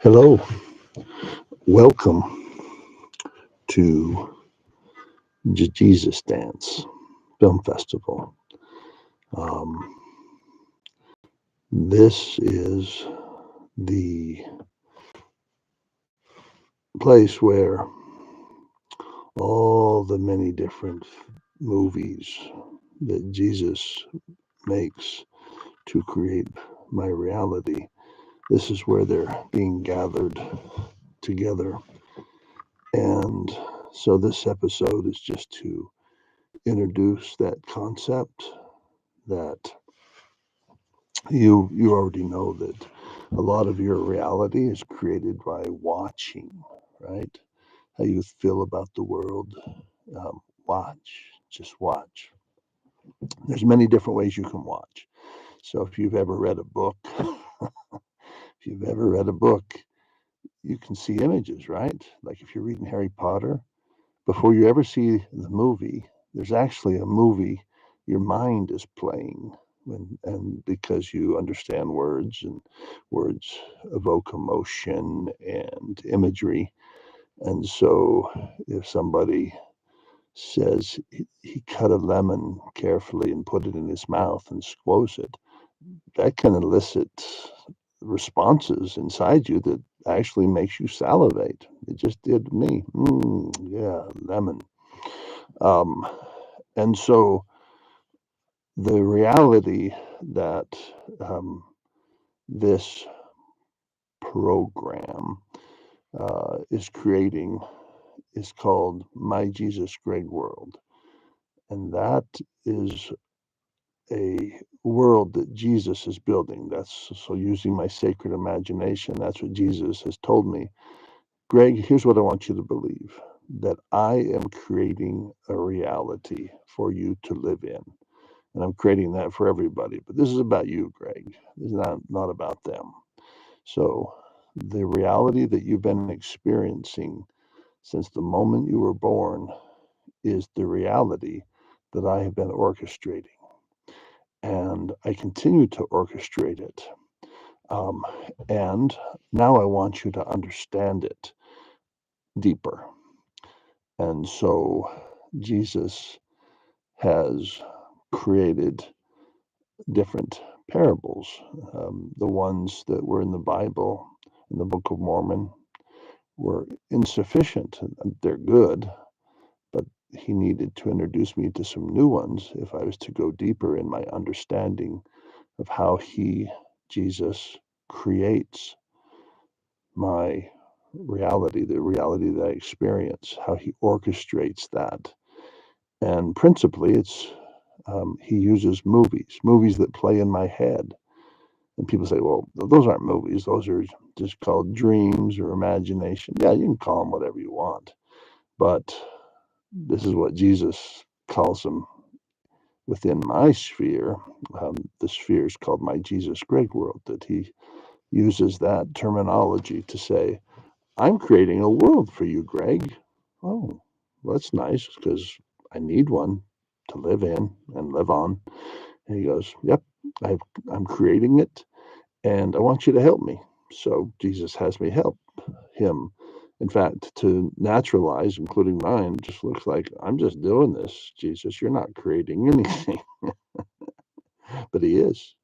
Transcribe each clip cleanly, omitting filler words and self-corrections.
Hello, welcome to Jjesusdance Film Festival. Um, this is the place where all the many different movies that Jesus makes to create my reality, this is where they're being gathered together. And so this episode is just to introduce that concept that you already know that a lot of your reality is created by watching, right? How you feel about the world. Watch, just watch. There's many different ways you can watch. So if you've ever read a book, if you've ever read a book, you can see images, right? Like if you're reading Harry Potter, before you ever see the movie, there's actually a movie your mind is playing and because you understand words and words evoke emotion and imagery. And so if somebody says he cut a lemon carefully and put it in his mouth and squoze it, that can elicit responses inside you that actually makes you salivate. It just did me. Yeah, lemon. Um, and so the reality that um, this program is creating is called My Jesus Greg World. And that is a world that Jesus is building. That's so using my sacred imagination, that's what Jesus has told me. Greg, here's what I want you to believe, that I am creating a reality for you to live in. And I'm creating that for everybody. But this is about you, Greg. This is not about them. So the reality that you've been experiencing since the moment you were born is the reality that I have been orchestrating. And I continue to orchestrate it. Um, and now I want you to understand it deeper. And so Jesus has created different parables. The ones that were in the Bible, in the Book of Mormon, were insufficient. They're good, but he needed to introduce me to some new ones if I was to go deeper in my understanding of how he, Jesus, creates my reality, the reality that I experience, how he orchestrates that. And principally, he uses movies that play in my head. And people say, well, those aren't movies. Those are just called dreams or imagination. Yeah, you can call them whatever you want. But this is what Jesus calls them within my sphere. The sphere is called my Jesus Greg world, that he uses that terminology to say, I'm creating a world for you, Greg. Oh, well, that's nice because I need one to live in and live on. And he goes, yep, I'm creating it and I want you to help me. So Jesus has me help him. In fact, to naturalize, including mine, just looks like I'm just doing this, Jesus. You're not creating anything. But he is.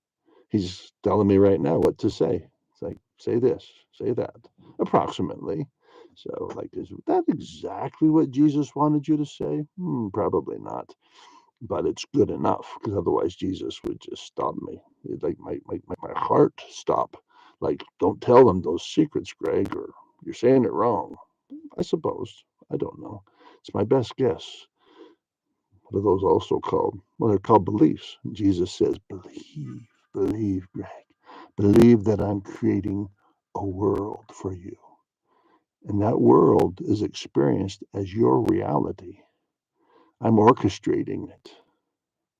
He's telling me right now what to say. It's like, say this, say that, approximately. So, like, is that exactly what Jesus wanted you to say? Probably not. But it's good enough because otherwise Jesus would just stop me. It'd like my heart stop. Like, don't tell them those secrets, Greg, or you're saying it wrong. I suppose. I don't know. It's my best guess. What are those also called? Well, they're called beliefs. Jesus says, believe, Greg. Believe that I'm creating a world for you. And that world is experienced as your reality. I'm orchestrating it.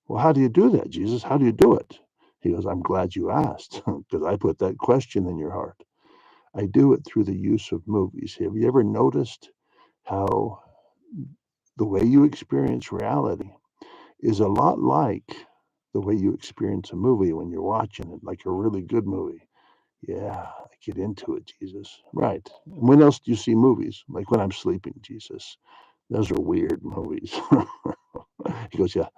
Well, how do you do that, Jesus? How do you do it? He goes, I'm glad you asked because I put that question in your heart. I do it through the use of movies. Have you ever noticed how the way you experience reality is a lot like the way you experience a movie when you're watching it, like a really good movie? Yeah, I get into it, Jesus. Right. And when else do you see movies? Like when I'm sleeping, Jesus. Those are weird movies. He goes, yeah,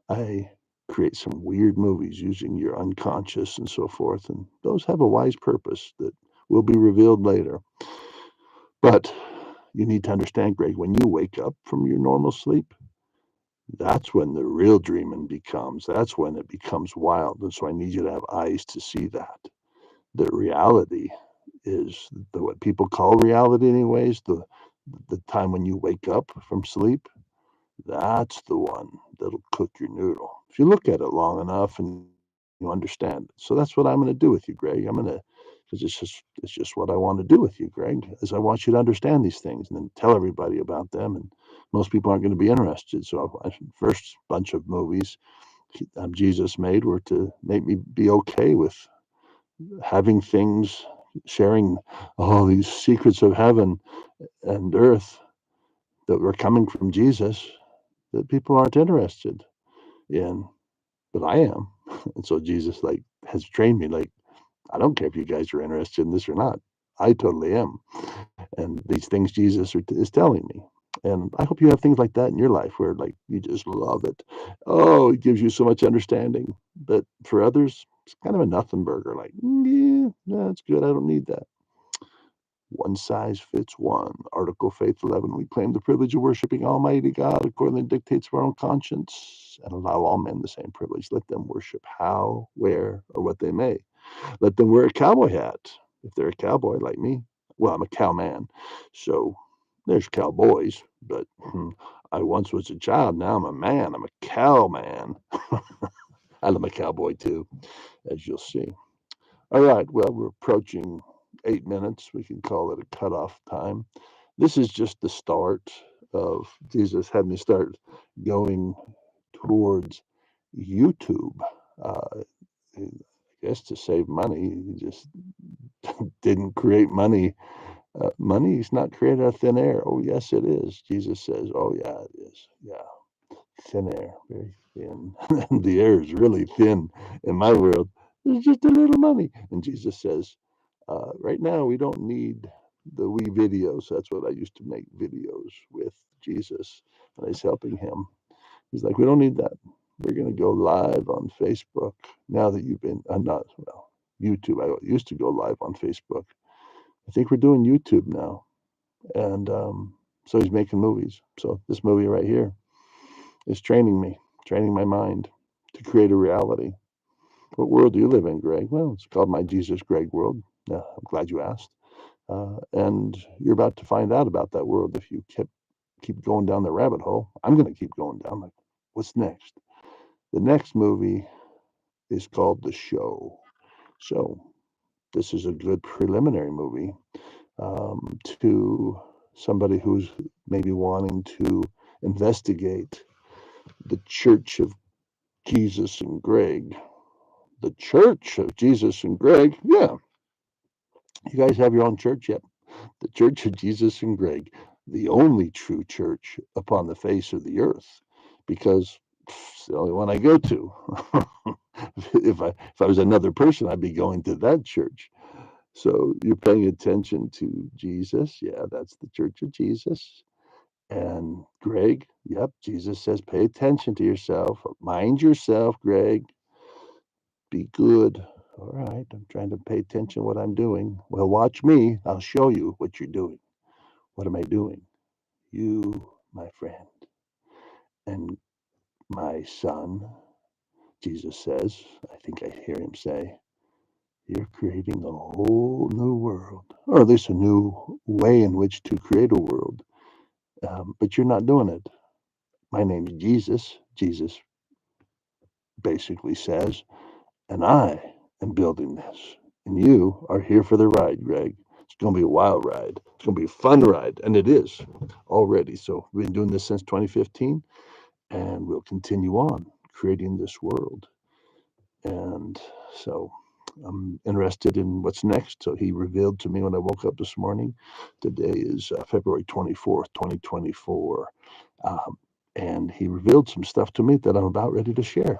I create some weird movies using your unconscious and so forth. And those have a wise purpose that will be revealed later. But you need to understand, Greg, when you wake up from your normal sleep, that's when the real dreaming becomes. That's when it becomes wild. And so I need you to have eyes to see that. The reality is what people call reality, anyways. The time when you wake up from sleep, that's the one that'll cook your noodle. If you look at it long enough and you understand it. So that's what I'm going to do with you, Greg. I'm going to, because it's just what I want to do with you, Greg. Is I want you to understand these things and then tell everybody about them. And most people aren't going to be interested. So first bunch of movies Jesus made were to make me be okay with having things, sharing all these secrets of heaven and earth that were coming from Jesus that people aren't interested in, but I am. And so Jesus like has trained me like, I don't care if you guys are interested in this or not. I totally am. And these things Jesus is telling me. And I hope you have things like that in your life where like you just love it. Oh, it gives you so much understanding. But for others, it's kind of a nothing burger. Like, yeah, that's good. I don't need that. One size fits one. Article Faith 11. We claim the privilege of worshiping Almighty God according to the dictates of our own conscience and allow all men the same privilege. Let them worship how, where, or what they may. Let them wear a cowboy hat if they're a cowboy like me. Well, I'm a cowman. So there's cowboys, but I once was a child. Now I'm a man. I'm a cowman. I'm a cowboy too, as you'll see. All right. Well, we're approaching 8 minutes. We can call it a cutoff time. This is just the start of Jesus had me start going towards YouTube. I guess to save money, he just didn't create money. Money is not created out of thin air. Oh, yes, it is. Jesus says, oh, yeah, it is. Yeah, thin air, very thin. The air is really thin in my world. There's just a little money. And Jesus says, right now, we don't need the wee videos. That's what I used to make videos with Jesus. And I was helping him. He's like, we don't need that. We're going to go live on Facebook. Now that you've been, not, well, YouTube. I used to go live on Facebook. I think we're doing YouTube now. And so he's making movies. So this movie right here is training me, training my mind to create a reality. What world do you live in, Greg? Well, it's called My Jesus Greg World. I'm glad you asked. And you're about to find out about that world if you keep going down the rabbit hole. I'm going to keep going down. Like, what's next? The next movie is called The Show. So this is a good preliminary movie to somebody who's maybe wanting to investigate the Church of Jesus and Greg. The Church of Jesus and Greg? Yeah. You guys have your own church? Yep. The Church of Jesus and Greg, the only true church upon the face of the earth, because it's the only one I go to. If I was another person, I'd be going to that church. So you're paying attention to Jesus. Yeah, that's the Church of Jesus. And Greg, yep, Jesus says, pay attention to yourself. Mind yourself, Greg. Be good. All right, I'm trying to pay attention to what I'm doing. Well, watch me. I'll show you what you're doing. What am I doing? You, my friend, and my son, Jesus says, I think I hear him say, you're creating a whole new world, or at least a new way in which to create a world. But you're not doing it. My name's Jesus. Jesus basically says, and I am building this. And you are here for the ride, Greg. It's going to be a wild ride. It's going to be a fun ride. And it is already. So we've been doing this since 2015, and we'll continue on creating this world. And so I'm interested in what's next. So he revealed to me when I woke up this morning. Today is February 24th, 2024. Um, and he revealed some stuff to me that I'm about ready to share.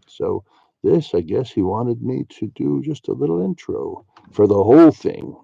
So this, I guess he wanted me to do just a little intro for the whole thing